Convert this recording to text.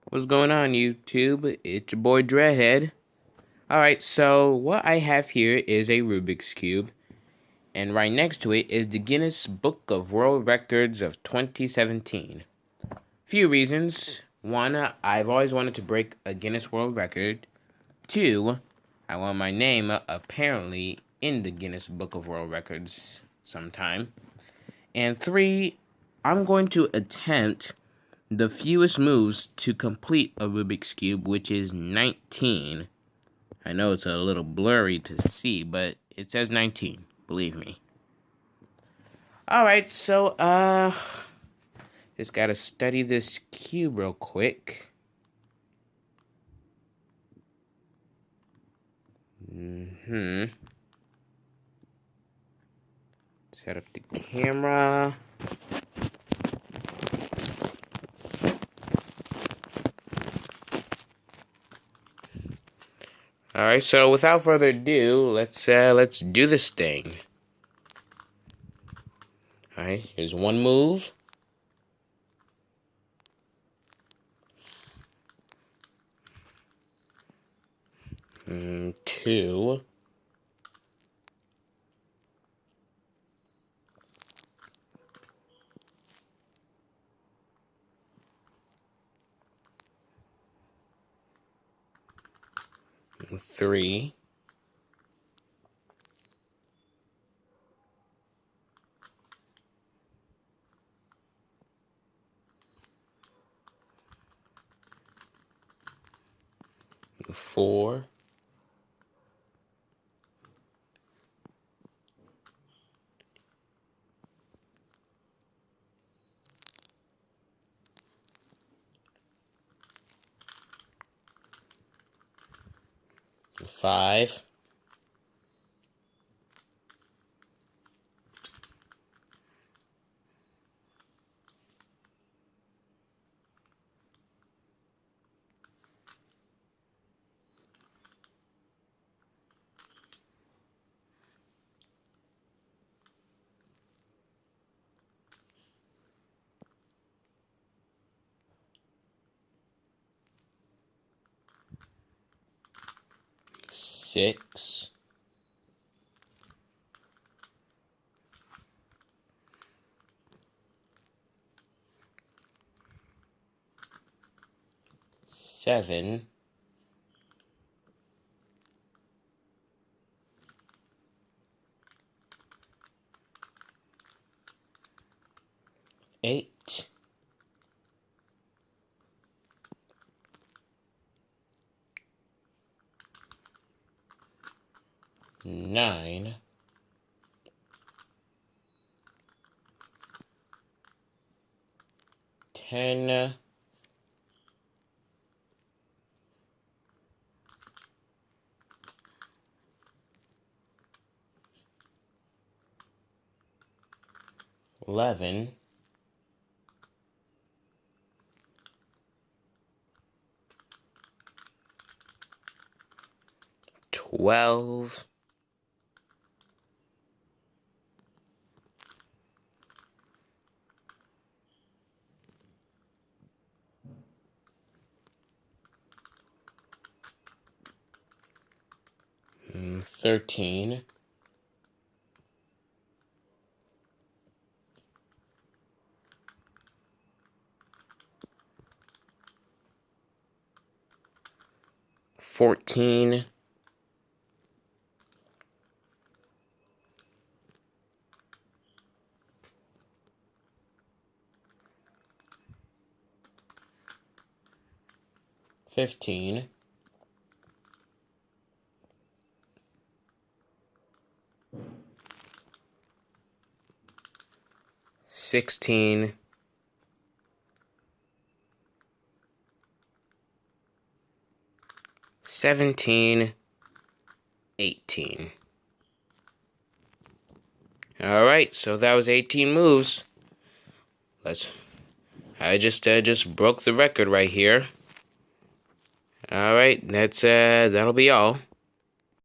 What's going on, YouTube? It's your boy Dreadhead. Alright, so what I have here is a Rubik's Cube, and right next to it is the Guinness Book of World Records of 2017. Few reasons. One, I've always wanted to break a Guinness World Record. Two, I want my name apparently in the Guinness Book of World Records sometime. And three, I'm going to attempt the fewest moves to complete a Rubik's Cube, which is 19. I know it's a little blurry to see, but it says 19, believe me. Alright, so, just gotta study this cube real quick. Set up the camera. Alright, so without further ado, let's do this thing. Alright, here's one move. Two. Three. Four. Five. Six. Seven. Eight. Nine. 10. 11. 12. 13. 14. 15. 16. 17. 18. Alright, so that was 18 moves. I just broke the record right here. Alright, that'll be all.